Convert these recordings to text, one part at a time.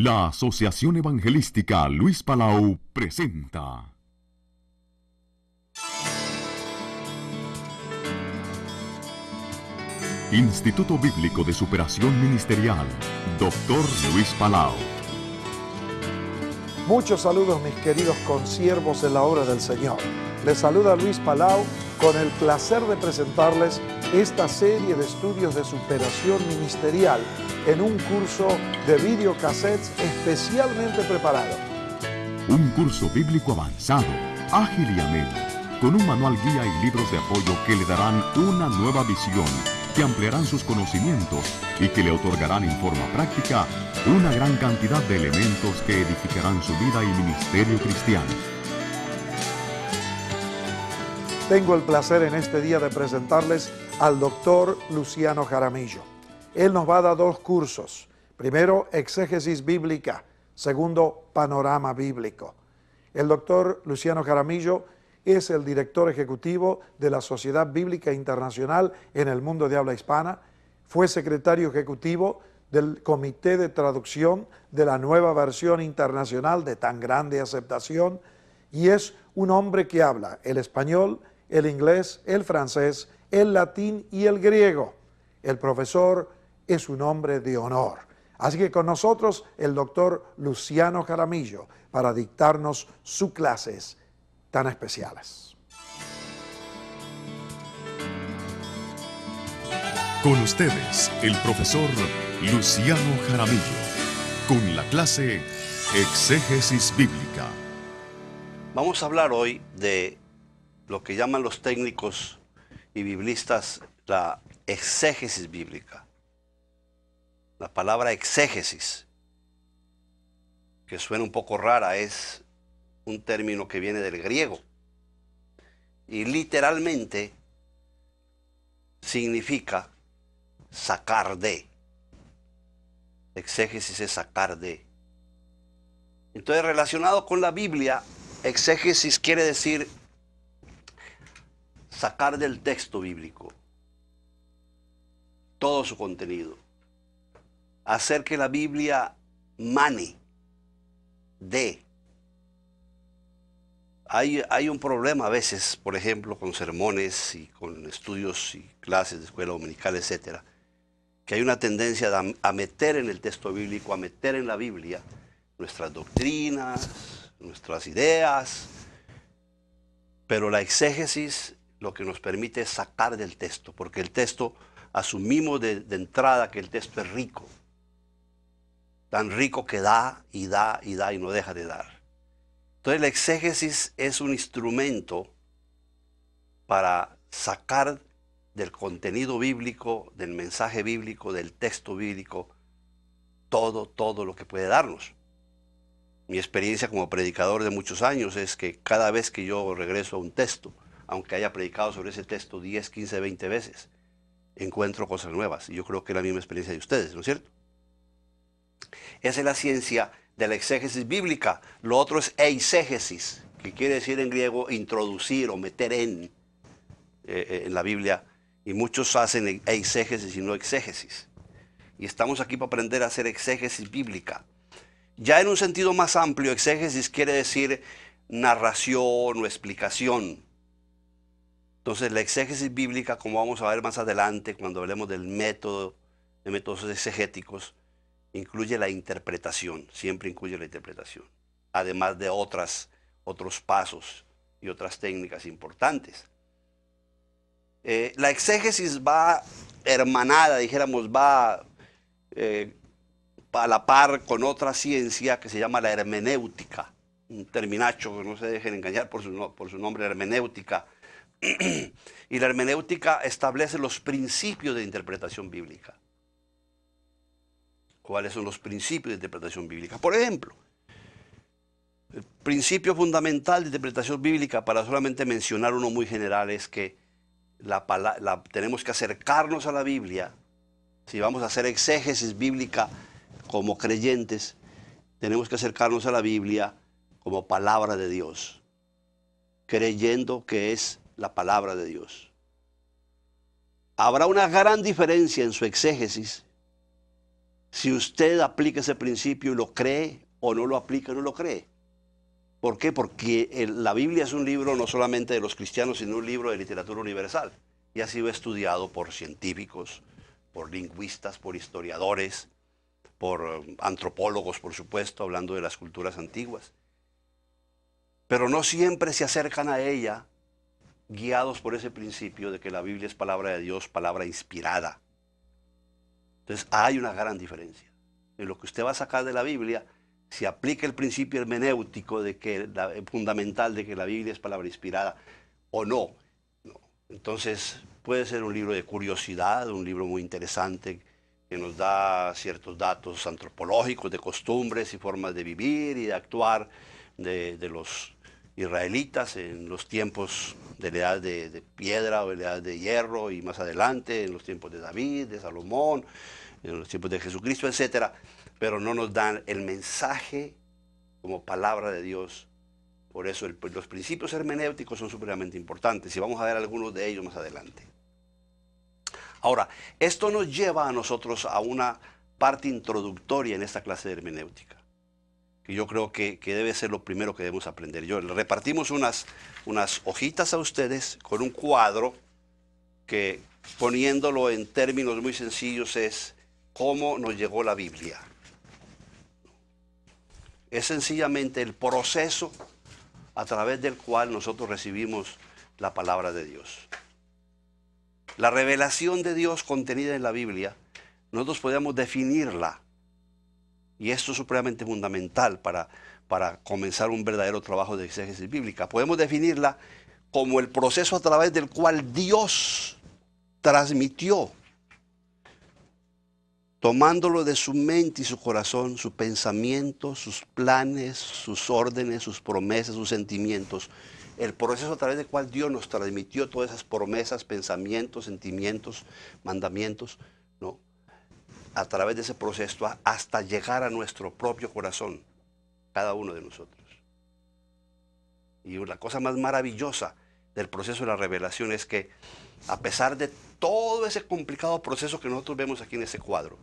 La Asociación Evangelística Luis Palau presenta Instituto Bíblico de Superación Ministerial, Dr. Luis Palau. Muchos saludos, mis queridos consiervos en la obra del Señor. Les saluda Luis Palau con el placer de presentarles esta serie de estudios de superación ministerial en un curso de videocassettes especialmente preparado. Un curso bíblico avanzado, ágil y ameno, con un manual guía y libros de apoyo que le darán una nueva visión, que ampliarán sus conocimientos y que le otorgarán en forma práctica una gran cantidad de elementos que edificarán su vida y ministerio cristiano. Tengo el placer en este día de presentarles al doctor Luciano Jaramillo. Él nos va a dar dos cursos. Primero, exégesis bíblica. Segundo, panorama bíblico. El doctor Luciano Jaramillo es el director ejecutivo de la Sociedad Bíblica Internacional en el mundo de habla hispana. Fue secretario ejecutivo del Comité de Traducción de la nueva versión internacional de tan grande aceptación, y es un hombre que habla el español, el inglés, el francés, el latín y el griego. El profesor es un hombre de honor. Así que con nosotros el doctor Luciano Jaramillo para dictarnos sus clases tan especiales. Con ustedes, el profesor Luciano Jaramillo, con la clase Exégesis Bíblica. Vamos a hablar hoy de lo que llaman los técnicos y biblistas la exégesis bíblica. La palabra exégesis, que suena un poco rara, es un término que viene del griego y literalmente significa sacar de. Exégesis es sacar de. Entonces, relacionado con la Biblia, exégesis quiere decir sacar del texto bíblico todo su contenido, hacer que la Biblia mane de. Hay un problema a veces, por ejemplo, con sermones y con estudios y clases de escuela dominical, etcétera, que hay una tendencia a meter en el texto bíblico, a meter en la Biblia nuestras doctrinas, nuestras ideas, pero la exégesis lo que nos permite es sacar del texto, porque el texto, asumimos de entrada que el texto es rico, tan rico que da y da y da y no deja de dar. Entonces la exégesis es un instrumento para sacar del contenido bíblico, del mensaje bíblico, del texto bíblico, todo lo que puede darnos. Mi experiencia como predicador de muchos años es que cada vez que yo regreso a un texto, aunque haya predicado sobre ese texto 10, 15, 20 veces, encuentro cosas nuevas. Y yo creo que es la misma experiencia de ustedes, ¿no es cierto? Esa es la ciencia de la exégesis bíblica. Lo otro es eisegesis, que quiere decir en griego introducir o meter en la Biblia. Y muchos hacen eisegesis y no exégesis. Y estamos aquí para aprender a hacer exégesis bíblica. Ya en un sentido más amplio, exégesis quiere decir narración o explicación. Entonces la exégesis bíblica, como vamos a ver más adelante cuando hablemos del método, de métodos exegéticos, incluye la interpretación, siempre incluye la interpretación, además de otros pasos y otras técnicas importantes. La exégesis va hermanada, dijéramos, va a la par con otra ciencia que se llama la hermenéutica, un terminacho que no se dejen engañar por su nombre, hermenéutica. Y la hermenéutica establece los principios de interpretación bíblica. ¿Cuáles son los principios de interpretación bíblica? Por ejemplo, el principio fundamental de interpretación bíblica, para solamente mencionar uno muy general, es que tenemos que acercarnos a la Biblia. Si vamos a hacer exégesis bíblica como creyentes, tenemos que acercarnos a la Biblia como palabra de Dios, creyendo que es la palabra de Dios. Habrá una gran diferencia en su exégesis si usted aplica ese principio y lo cree o no lo aplica, no lo cree. ¿Por qué? Porque la Biblia es un libro no solamente de los cristianos, sino un libro de literatura universal. Y ha sido estudiado por científicos, por lingüistas, por historiadores, por antropólogos, por supuesto, hablando de las culturas antiguas. Pero no siempre se acercan a ella guiados por ese principio de que la Biblia es palabra de Dios, palabra inspirada. Entonces hay una gran diferencia. En lo que usted va a sacar de la Biblia, si aplica el principio hermenéutico de que fundamental de que la Biblia es palabra inspirada o no. Entonces puede ser un libro de curiosidad, un libro muy interesante que nos da ciertos datos antropológicos, de costumbres y formas de vivir y de actuar de los israelitas en los tiempos de la edad de piedra o de la edad de hierro y más adelante, en los tiempos de David, de Salomón, en los tiempos de Jesucristo, etcétera. Pero no nos dan el mensaje como palabra de Dios. Por eso los principios hermenéuticos son supremamente importantes y vamos a ver algunos de ellos más adelante. Ahora, esto nos lleva a nosotros a una parte introductoria en esta clase de hermenéutica, que yo creo que debe ser lo primero que debemos aprender. Le repartimos unas hojitas a ustedes con un cuadro que, poniéndolo en términos muy sencillos, es cómo nos llegó la Biblia. Es sencillamente el proceso a través del cual nosotros recibimos la palabra de Dios. La revelación de Dios contenida en la Biblia, nosotros podemos definirla. Y esto es supremamente fundamental para comenzar un verdadero trabajo de exégesis bíblica. Podemos definirla como el proceso a través del cual Dios transmitió, tomándolo de su mente y su corazón, su pensamiento, sus planes, sus órdenes, sus promesas, sus sentimientos. El proceso a través del cual Dios nos transmitió todas esas promesas, pensamientos, sentimientos, mandamientos, ¿no? A través de ese proceso hasta llegar a nuestro propio corazón, cada uno de nosotros. Y la cosa más maravillosa del proceso de la revelación es que, a pesar de todo ese complicado proceso que nosotros vemos aquí en ese cuadro,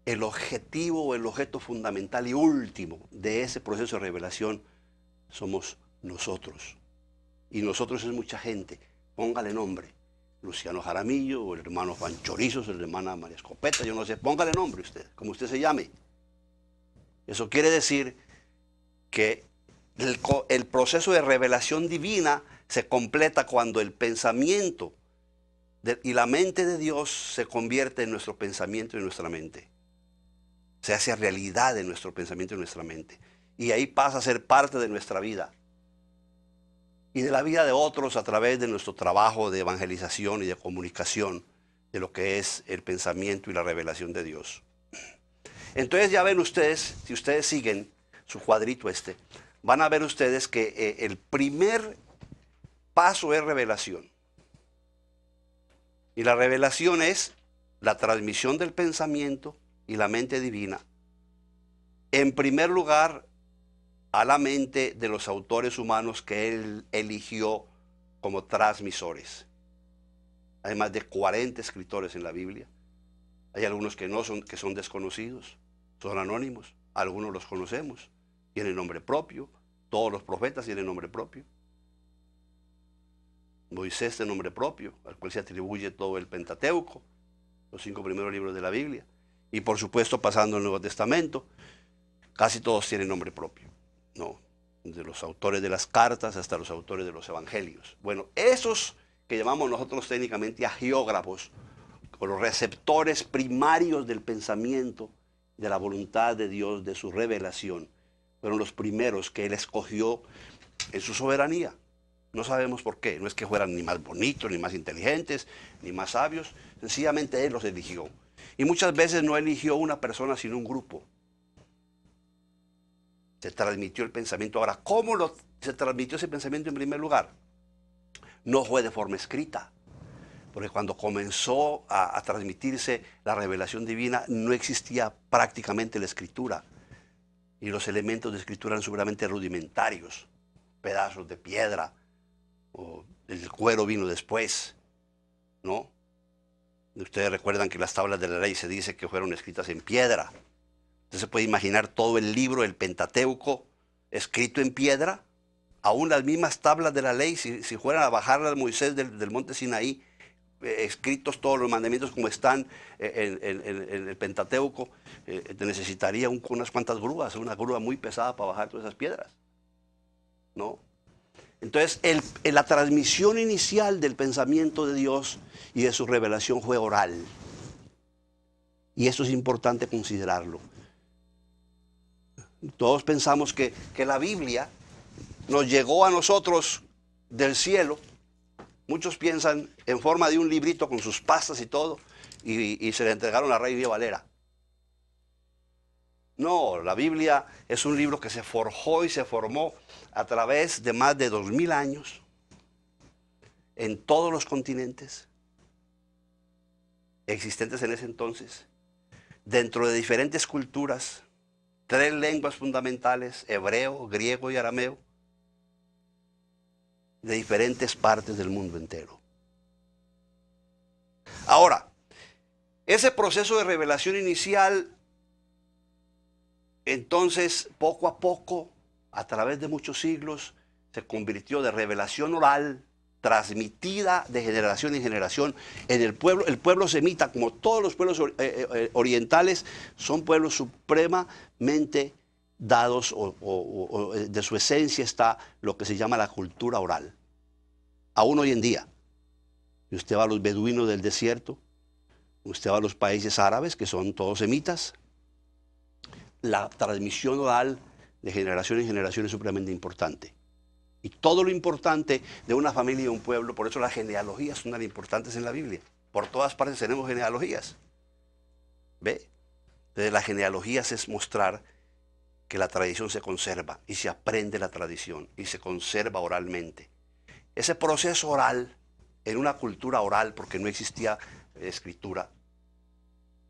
el objetivo o el objeto fundamental y último de ese proceso de revelación somos nosotros. Y nosotros es mucha gente. Póngale nombre. Luciano Jaramillo, o el hermano Juan Chorizos, el hermana María Escopeta, yo no sé. Póngale nombre usted, como usted se llame. Eso quiere decir que el proceso de revelación divina se completa cuando el pensamiento y la mente de Dios se convierte en nuestro pensamiento y en nuestra mente. Se hace realidad en nuestro pensamiento y en nuestra mente. Y ahí pasa a ser parte de nuestra vida. Y de la vida de otros a través de nuestro trabajo de evangelización y de comunicación de lo que es el pensamiento y la revelación de Dios. Entonces ya ven ustedes, si ustedes siguen su cuadrito van a ver ustedes que el primer paso es revelación. Y la revelación es la transmisión del pensamiento y la mente divina. En primer lugar, a la mente de los autores humanos que él eligió como transmisores. Hay más de 40 escritores en la Biblia. Hay algunos que son desconocidos, son anónimos. Algunos los conocemos, tienen nombre propio. Todos los profetas tienen nombre propio. Moisés tiene nombre propio, al cual se atribuye todo el Pentateuco, los 5 primeros libros de la Biblia. Y por supuesto, pasando al Nuevo Testamento, casi todos tienen nombre propio, ¿no? De los autores de las cartas hasta los autores de los evangelios. Bueno, esos que llamamos nosotros técnicamente agiógrafos, o los receptores primarios del pensamiento, de la voluntad de Dios, de su revelación, fueron los primeros que Él escogió en su soberanía. No sabemos por qué, no es que fueran ni más bonitos, ni más inteligentes, ni más sabios, sencillamente Él los eligió. Y muchas veces no eligió una persona, sino un grupo. Se transmitió el pensamiento. Ahora, ¿cómo se transmitió ese pensamiento en primer lugar? No fue de forma escrita, porque cuando comenzó a transmitirse la revelación divina, no existía prácticamente la escritura. Y los elementos de escritura eran seguramente rudimentarios, pedazos de piedra, o el cuero vino después, ¿no? Ustedes recuerdan que las tablas de la ley se dice que fueron escritas en piedra. Usted se puede imaginar todo el libro del Pentateuco escrito en piedra. Aún las mismas tablas de la ley, si fueran a bajarlas a Moisés del monte Sinaí, escritos todos los mandamientos como están en el Pentateuco, necesitaría unas cuantas grúas, una grúa muy pesada para bajar todas esas piedras. ¿No? Entonces, la transmisión inicial del pensamiento de Dios y de su revelación fue oral. Y eso es importante considerarlo. Todos pensamos que la Biblia nos llegó a nosotros del cielo. Muchos piensan en forma de un librito con sus pastas y todo, y se le entregaron a Reina Valera. No, la Biblia es un libro que se forjó y se formó a través de más de 2000 años en todos los continentes existentes en ese entonces, dentro de diferentes culturas, 3 lenguas fundamentales, hebreo, griego y arameo, de diferentes partes del mundo entero. Ahora, ese proceso de revelación inicial, entonces, poco a poco, a través de muchos siglos, se convirtió de revelación oral, transmitida de generación en generación en el pueblo. El pueblo semita, como todos los pueblos orientales, son pueblos supremamente dados, o de su esencia está lo que se llama la cultura oral. Aún hoy en día, y usted va a los beduinos del desierto, usted va a los países árabes, que son todos semitas, la transmisión oral de generación en generación es supremamente importante. Y todo lo importante de una familia y de un pueblo, por eso las genealogías son tan importantes en la Biblia. Por todas partes tenemos genealogías. ¿Ve? Entonces las genealogías es mostrar que la tradición se conserva y se aprende la tradición y se conserva oralmente. Ese proceso oral, en una cultura oral, porque no existía escritura,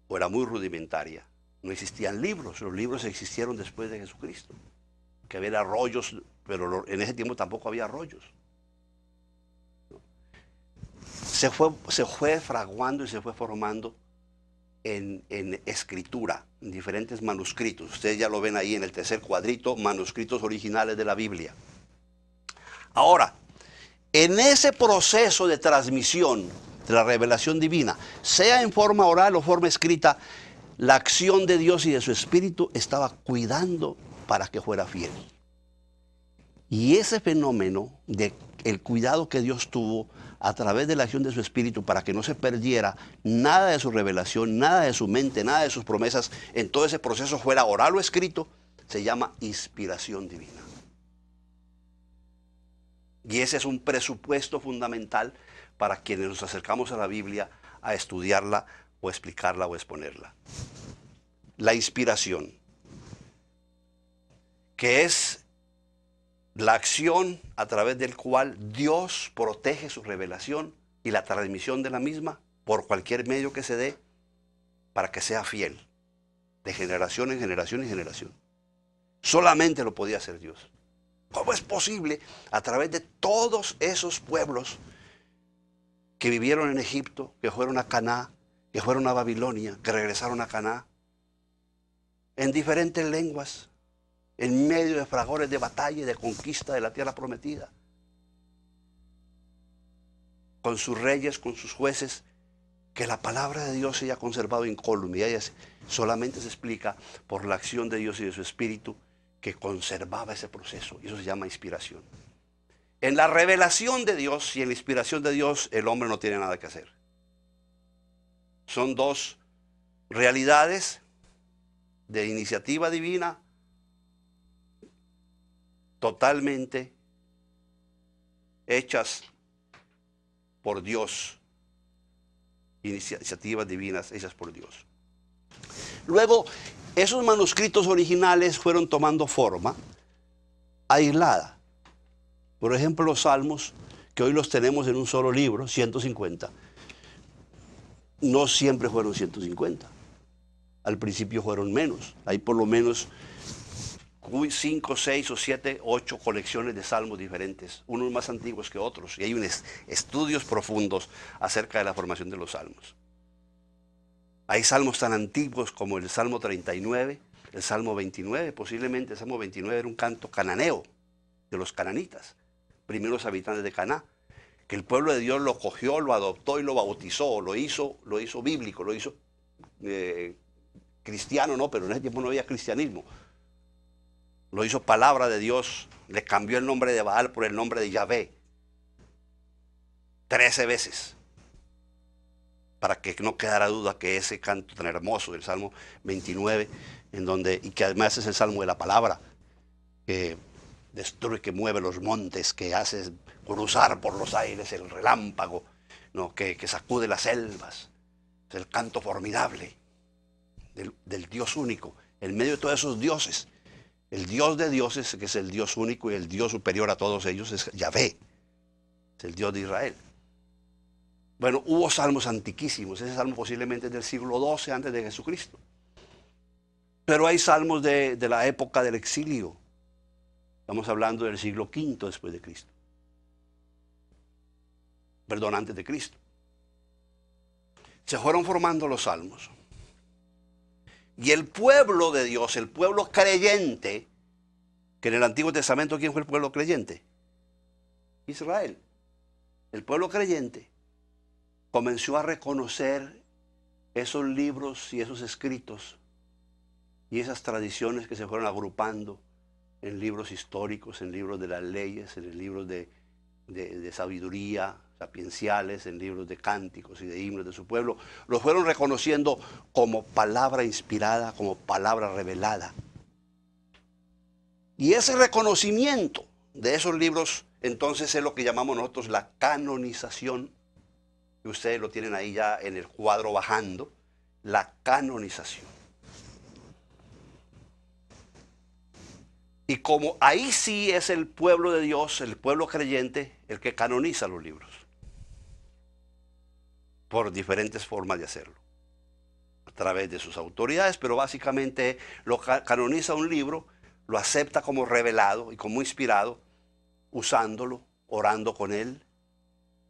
o era muy rudimentaria, no existían libros, los libros existieron después de Jesucristo, que había arroyos, pero en ese tiempo tampoco había arroyos. Se fue fraguando y se fue formando en escritura, en diferentes manuscritos. Ustedes ya lo ven ahí en el tercer cuadrito, manuscritos originales de la Biblia. Ahora, en ese proceso de transmisión de la revelación divina, sea en forma oral o forma escrita, la acción de Dios y de su Espíritu estaba cuidando para que fuera fiel. Y ese fenómeno de el cuidado que Dios tuvo a través de la acción de su Espíritu para que no se perdiera nada de su revelación, nada de su mente, nada de sus promesas, en todo ese proceso fuera oral o escrito, se llama inspiración divina. Y ese es un presupuesto fundamental para quienes nos acercamos a la Biblia a estudiarla o explicarla o exponerla. La inspiración, que es la acción a través del cual Dios protege su revelación y la transmisión de la misma por cualquier medio que se dé para que sea fiel, de generación en generación en generación. Solamente lo podía hacer Dios. ¿Cómo es posible a través de todos esos pueblos que vivieron en Egipto, que fueron a Canaán, que fueron a Babilonia, que regresaron a Canaán, en diferentes lenguas, en medio de fragores de batalla y de conquista de la tierra prometida, con sus reyes, con sus jueces, que la palabra de Dios se haya conservado incólume? Y solamente se explica por la acción de Dios y de su Espíritu que conservaba ese proceso, y eso se llama inspiración. En la revelación de Dios y en la inspiración de Dios, el hombre no tiene nada que hacer. Son dos realidades de iniciativa divina totalmente hechas por Dios, iniciativas divinas hechas por Dios. Luego, esos manuscritos originales fueron tomando forma aislada. Por ejemplo, los Salmos, que hoy los tenemos en un solo libro, 150, no siempre fueron 150. Al principio fueron menos. Hay por lo menos 5, 6 o 7, 8 colecciones de salmos diferentes, unos más antiguos que otros, y hay estudios profundos acerca de la formación de los salmos. Hay salmos tan antiguos como el Salmo 39, el Salmo 29. Posiblemente el Salmo 29 era un canto cananeo de los cananitas, primeros habitantes de Caná, que el pueblo de Dios lo cogió, lo adoptó y lo bautizó, lo hizo bíblico, lo hizo cristiano, no, pero en ese tiempo no había cristianismo. Lo hizo palabra de Dios, le cambió el nombre de Baal por el nombre de Yahvé 13 veces, para que no quedara duda que ese canto tan hermoso del Salmo 29, y que además es el Salmo de la palabra, que destruye, que mueve los montes, que hace cruzar por los aires el relámpago, ¿no? que sacude las selvas. Es el canto formidable del Dios único, en medio de todos esos dioses. El Dios de dioses, que es el Dios único y el Dios superior a todos ellos, es Yahvé, es el Dios de Israel. Bueno, hubo salmos antiquísimos. Ese salmo posiblemente es del siglo XII antes de Jesucristo. Pero hay salmos de la época del exilio. Estamos hablando del siglo V después de Cristo. Perdón, antes de Cristo. Se fueron formando los salmos. Y el pueblo de Dios, el pueblo creyente, que en el Antiguo Testamento, ¿quién fue el pueblo creyente? Israel. El pueblo creyente comenzó a reconocer esos libros y esos escritos y esas tradiciones que se fueron agrupando en libros históricos, en libros de las leyes, en libros de sabiduría, sapienciales, en libros de cánticos y de himnos de su pueblo. Los fueron reconociendo como palabra inspirada, como palabra revelada. Y ese reconocimiento de esos libros, entonces, es lo que llamamos nosotros la canonización. Y ustedes lo tienen ahí ya en el cuadro bajando, la canonización. Y como ahí sí es el pueblo de Dios, el pueblo creyente, el que canoniza los libros, por diferentes formas de hacerlo, a través de sus autoridades, pero básicamente lo canoniza un libro, lo acepta como revelado y como inspirado, usándolo, orando con él,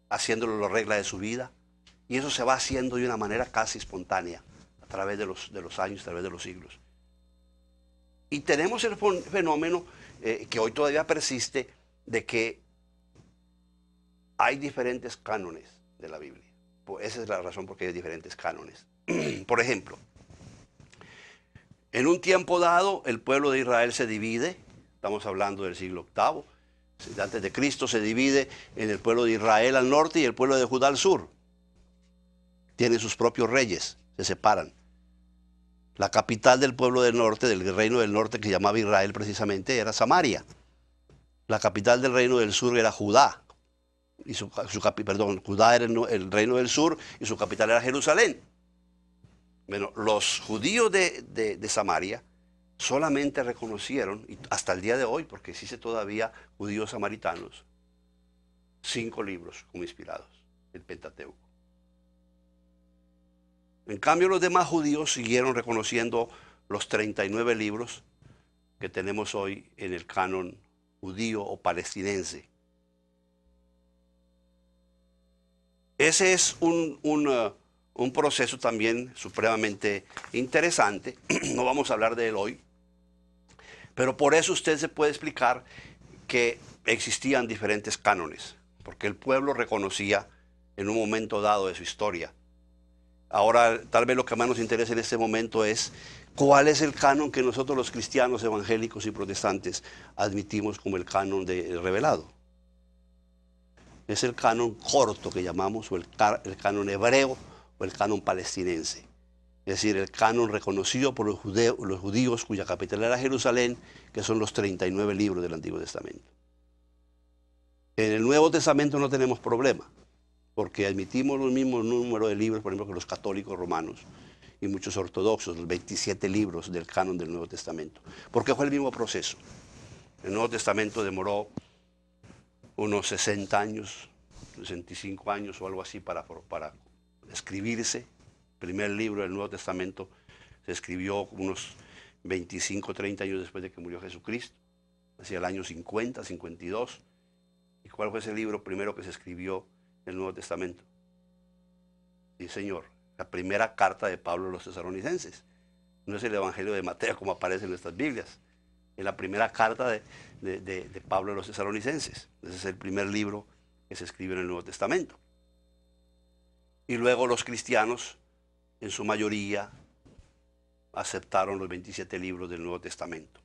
haciéndolo la regla de su vida, y eso se va haciendo de una manera casi espontánea a través de los años, a través de los siglos. Y tenemos el fenómeno que hoy todavía persiste, de que hay diferentes cánones de la Biblia. Pues esa es la razón por qué hay diferentes cánones. Por ejemplo, en un tiempo dado el pueblo de Israel se divide, estamos hablando del siglo VIII, antes de Cristo, se divide en el pueblo de Israel al norte y el pueblo de Judá al sur. Tienen sus propios reyes, se separan. La capital del pueblo del norte, del reino del norte, que se llamaba Israel precisamente, era Samaria. La capital del reino del sur era Judá. Judá era el reino del sur y su capital era Jerusalén. Bueno, los judíos de Samaria solamente reconocieron, y hasta el día de hoy, porque existe todavía judíos samaritanos, 5 libros como inspirados, el Pentateuco. En cambio, los demás judíos siguieron reconociendo los 39 libros que tenemos hoy en el canon judío o palestinense. Ese es un proceso también supremamente interesante. No vamos a hablar de él hoy, pero por eso usted se puede explicar que existían diferentes cánones, porque el pueblo reconocía en un momento dado de su historia. Ahora, tal vez lo que más nos interesa en este momento es cuál es el canon que nosotros los cristianos evangélicos y protestantes admitimos como el canon revelado. Es el canon corto que llamamos, o el canon hebreo, o el canon palestinense. Es decir, el canon reconocido por los judíos cuya capital era Jerusalén, que son los 39 libros del Antiguo Testamento. En el Nuevo Testamento no tenemos problema, porque admitimos los mismos números de libros, por ejemplo, que los católicos romanos y muchos ortodoxos, los 27 libros del canon del Nuevo Testamento, porque fue el mismo proceso. El Nuevo Testamento demoró unos 60 años, 65 años o algo así para escribirse. El primer libro del Nuevo Testamento se escribió unos 25, 30 años después de que murió Jesucristo, hacia el año 50, 52. ¿Y cuál fue ese libro primero que se escribió en el Nuevo Testamento? Sí, señor, la primera carta de Pablo a los tesalonicenses. No es el Evangelio de Mateo como aparece en nuestras Biblias. Es la primera carta de Pablo a los tesalonicenses. Ese es el primer libro que se escribe en el Nuevo Testamento. Y luego los cristianos, en su mayoría, aceptaron los 27 libros del Nuevo Testamento.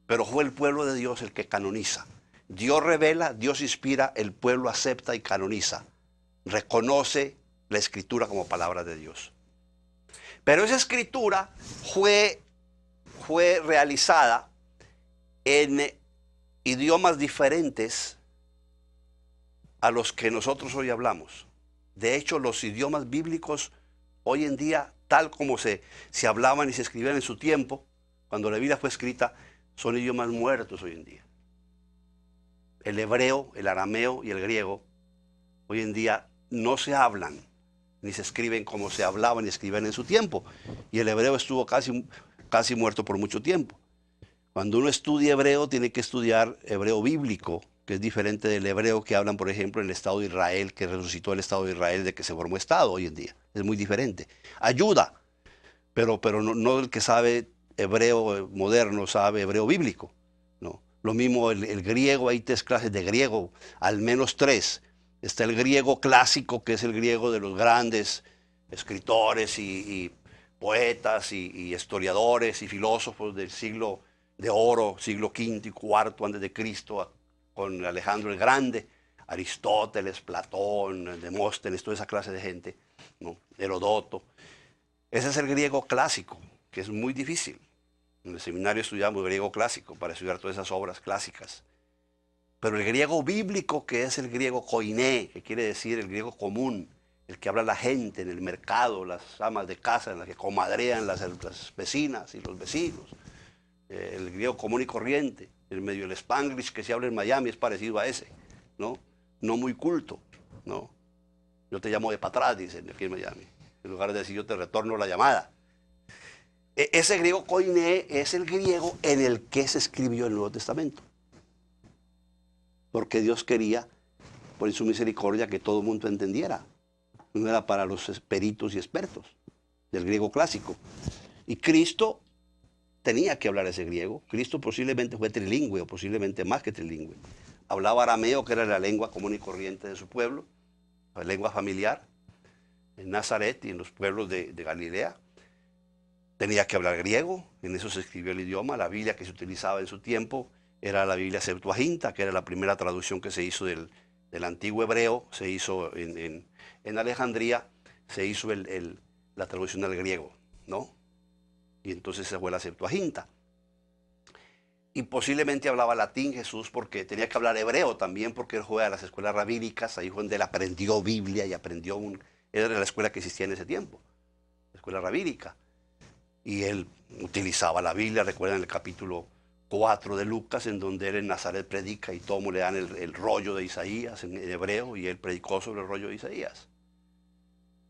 Pero fue el pueblo de Dios el que canoniza. Dios revela, Dios inspira, el pueblo acepta y canoniza. Reconoce la escritura como palabra de Dios. Pero esa escritura fue realizada en idiomas diferentes a los que nosotros hoy hablamos. De hecho, los idiomas bíblicos hoy en día, tal como se hablaban y se escribían en su tiempo, cuando la Biblia fue escrita, son idiomas muertos hoy en día. El hebreo, el arameo y el griego hoy en día no se hablan ni se escriben como se hablaban y escribían en su tiempo. Y el hebreo estuvo casi muerto por mucho tiempo. Cuando uno estudia hebreo, tiene que estudiar hebreo bíblico, que es diferente del hebreo que hablan, por ejemplo, en el Estado de Israel, que resucitó el Estado de Israel de que se formó Estado hoy en día. Es muy diferente. Ayuda, pero no el que sabe hebreo moderno sabe hebreo bíblico. No. Lo mismo el griego, hay 3 clases de griego, al menos 3. Está el griego clásico, que es el griego de los grandes escritores y poetas y historiadores y filósofos del siglo de oro, siglo V y IV antes de Cristo, con Alejandro el Grande, Aristóteles, Platón, Demóstenes, toda esa clase de gente, ¿no? Herodoto. Ese es el griego clásico, que es muy difícil. En el seminario estudiamos griego clásico para estudiar todas esas obras clásicas. Pero el griego bíblico, que es el griego koiné, que quiere decir el griego común, el que habla la gente en el mercado, las amas de casa, en las que comadrean las vecinas y los vecinos, el griego común y corriente, el medio el Spanglish que se habla en Miami es parecido a ese, ¿no? No muy culto, ¿no? Yo te llamo de para atrás, dicen aquí en Miami, en lugar de decir yo te retorno la llamada. Ese griego koiné es el griego en el que se escribió el Nuevo Testamento. Porque Dios quería, por su misericordia, que todo el mundo entendiera. No era para los peritos y expertos del griego clásico. Y Cristo tenía que hablar ese griego. Cristo posiblemente fue trilingüe, o posiblemente más que trilingüe. Hablaba arameo, que era la lengua común y corriente de su pueblo, la lengua familiar, en Nazaret y en los pueblos de Galilea. Tenía que hablar griego, en eso se escribió el idioma. La Biblia que se utilizaba en su tiempo era la Biblia Septuaginta, que era la primera traducción que se hizo del antiguo hebreo, se hizo en Alejandría, se hizo la traducción al griego, ¿no? Y entonces se fue la Septuaginta. Y posiblemente hablaba latín Jesús porque tenía que hablar hebreo también, porque él fue a las escuelas rabínicas, ahí fue donde él aprendió Biblia y era la escuela que existía en ese tiempo, la escuela rabínica. Y él utilizaba la Biblia, recuerdan el capítulo 4 de Lucas, en donde él en Nazaret predica y todos le dan el rollo de Isaías en hebreo, y él predicó sobre el rollo de Isaías.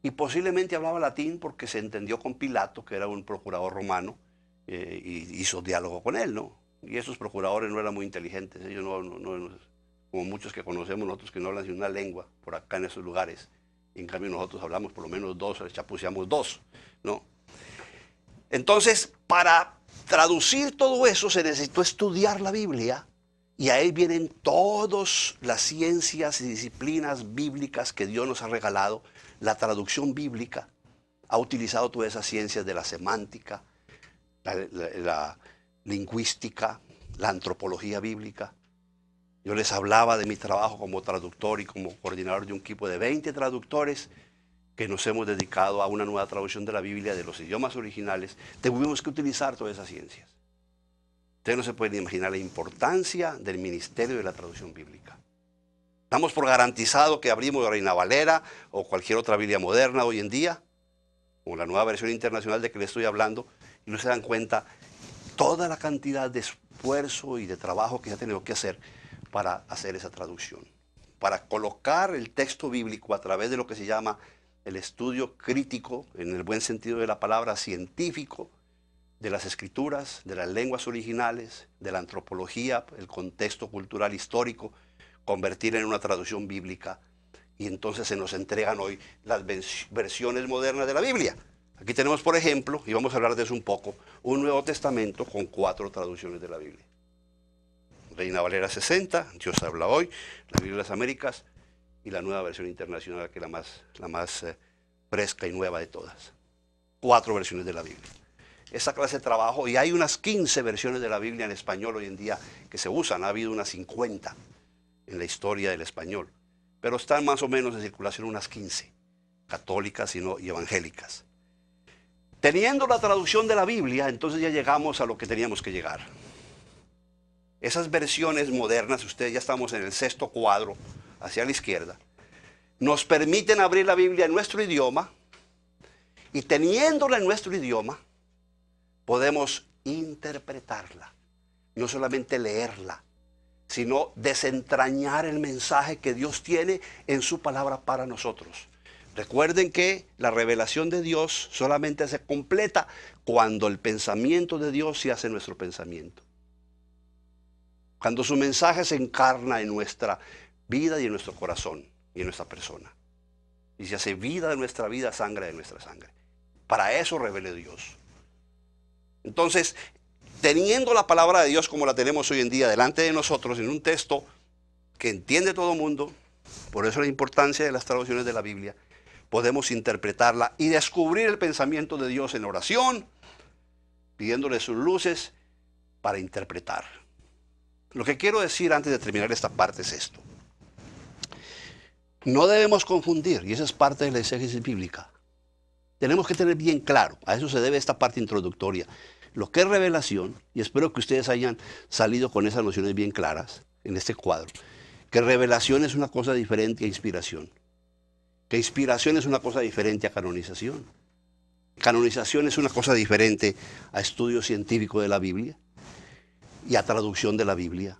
Y posiblemente hablaba latín porque se entendió con Pilato, que era un procurador romano, y hizo diálogo con él, ¿no? Y esos procuradores no eran muy inteligentes, ellos no, como muchos que conocemos nosotros que no hablan sino una lengua por acá en esos lugares. Y en cambio nosotros hablamos por lo menos 2, chapuceamos 2, ¿no? Entonces, para traducir todo eso se necesitó estudiar la Biblia, y ahí vienen todas las ciencias y disciplinas bíblicas que Dios nos ha regalado. La traducción bíblica ha utilizado todas esas ciencias de la semántica, la lingüística, la antropología bíblica. Yo les hablaba de mi trabajo como traductor y como coordinador de un equipo de 20 traductores que nos hemos dedicado a una nueva traducción de la Biblia de los idiomas originales. Tuvimos que utilizar todas esas ciencias. Ustedes no se pueden imaginar la importancia del ministerio de la traducción bíblica. Damos por garantizado que abrimos Reina Valera o cualquier otra Biblia moderna hoy en día, o la nueva versión internacional de que les estoy hablando, y no se dan cuenta toda la cantidad de esfuerzo y de trabajo que se ha tenido que hacer para hacer esa traducción, para colocar el texto bíblico a través de lo que se llama el estudio crítico, en el buen sentido de la palabra, científico, de las escrituras, de las lenguas originales, de la antropología, el contexto cultural histórico, convertir en una traducción bíblica Y entonces se nos entregan hoy las versiones modernas de la Biblia. Aquí tenemos, por ejemplo, y vamos a hablar de eso un poco, un Nuevo Testamento con 4 traducciones de la Biblia. Reina Valera 60, Dios habla hoy, la Biblia de las Américas y la nueva versión internacional, que es la más fresca y nueva de todas. 4 versiones de la Biblia. Esa clase de trabajo, y hay unas 15 versiones de la Biblia en español hoy en día que se usan, ha habido unas 50 en la historia del español, pero están más o menos en circulación unas 15, católicas y evangélicas. Teniendo la traducción de la Biblia, entonces ya llegamos a lo que teníamos que llegar. Esas versiones modernas, ustedes ya estamos en el 6º cuadro hacia la izquierda, nos permiten abrir la Biblia en nuestro idioma, y teniéndola en nuestro idioma, podemos interpretarla, no solamente leerla, sino desentrañar el mensaje que Dios tiene en su palabra para nosotros. Recuerden que la revelación de Dios solamente se completa cuando el pensamiento de Dios se hace nuestro pensamiento. Cuando su mensaje se encarna en nuestra vida y en nuestro corazón y en nuestra persona. Y se hace vida de nuestra vida, sangre de nuestra sangre. Para eso revele Dios. Entonces, teniendo la palabra de Dios como la tenemos hoy en día delante de nosotros, en un texto que entiende todo el mundo, por eso la importancia de las traducciones de la Biblia, podemos interpretarla y descubrir el pensamiento de Dios en oración, pidiéndole sus luces para interpretar. Lo que quiero decir antes de terminar esta parte es esto. No debemos confundir, y esa es parte de la exégesis bíblica. Tenemos que tener bien claro, a eso se debe esta parte introductoria, lo que es revelación, y espero que ustedes hayan salido con esas nociones bien claras en este cuadro, que revelación es una cosa diferente a inspiración, que inspiración es una cosa diferente a canonización, canonización es una cosa diferente a estudio científico de la Biblia y a traducción de la Biblia,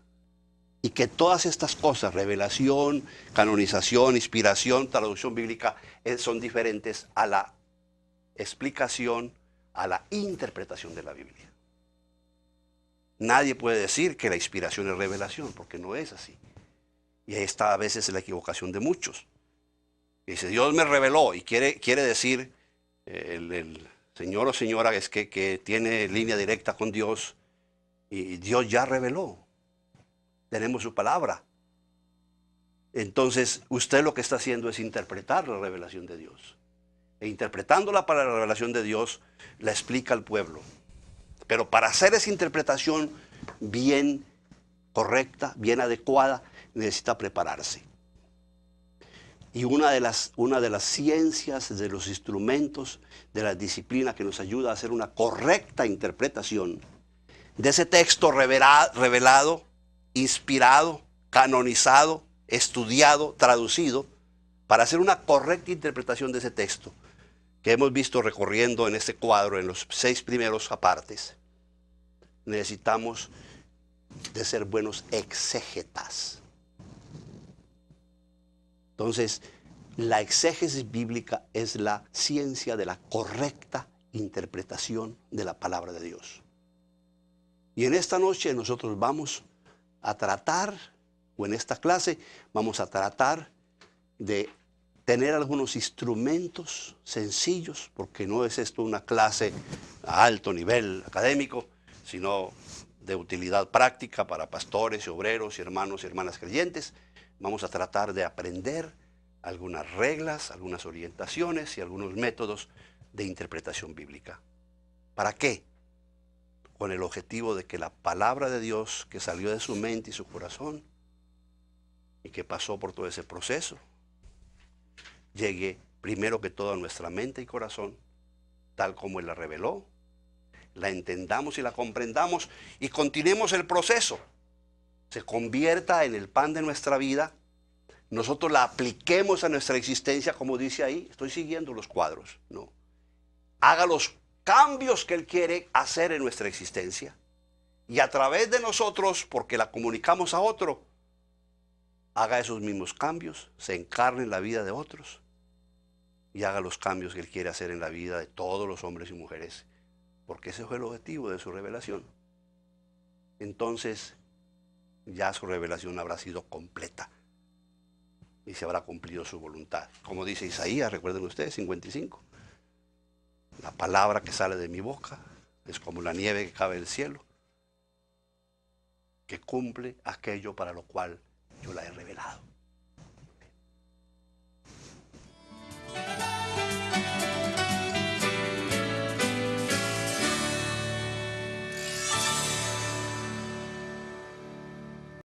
y que todas estas cosas, revelación, canonización, inspiración, traducción bíblica, son diferentes a la explicación, a la interpretación de la Biblia. Nadie puede decir que la inspiración es revelación, porque no es así. Y ahí está a veces la equivocación de muchos. Dice, Dios me reveló, y quiere decir el señor o señora es que tiene línea directa con Dios, y Dios ya reveló. Tenemos su palabra. Entonces, usted lo que está haciendo es interpretar la revelación de Dios. E interpretándola para la revelación de Dios, la explica al pueblo. Pero para hacer esa interpretación bien correcta, bien adecuada, necesita prepararse. Y una de las ciencias, de los instrumentos, de la disciplina que nos ayuda a hacer una correcta interpretación de ese texto revelado, inspirado, canonizado, estudiado, traducido, para hacer una correcta interpretación de ese texto, que hemos visto recorriendo en este cuadro, en los 6 primeros apartes, necesitamos de ser buenos exégetas. Entonces, la exégesis bíblica es la ciencia de la correcta interpretación de la palabra de Dios. Y en esta noche nosotros vamos a tratar, o en esta clase, vamos a tratar de tener algunos instrumentos sencillos, porque no es esto una clase a alto nivel académico, sino de utilidad práctica para pastores y obreros y hermanos y hermanas creyentes. Vamos a tratar de aprender algunas reglas, algunas orientaciones y algunos métodos de interpretación bíblica. ¿Para qué? Con el objetivo de que la palabra de Dios que salió de su mente y su corazón y que pasó por todo ese proceso, llegue primero que todo a nuestra mente y corazón, tal como Él la reveló, la entendamos y la comprendamos y continuemos el proceso. Se convierta en el pan de nuestra vida, nosotros la apliquemos a nuestra existencia, como dice ahí, estoy siguiendo los cuadros, no. Haga los cambios que Él quiere hacer en nuestra existencia y a través de nosotros, porque la comunicamos a otro, haga esos mismos cambios, se encarne en la vida de otros y haga los cambios que Él quiere hacer en la vida de todos los hombres y mujeres, porque ese fue el objetivo de su revelación. Entonces, ya su revelación habrá sido completa. y se habrá cumplido su voluntad. Como dice Isaías, recuerden ustedes, 55. La palabra que sale de mi boca es como la nieve que cae del cielo, que cumple aquello para lo cual yo la he revelado.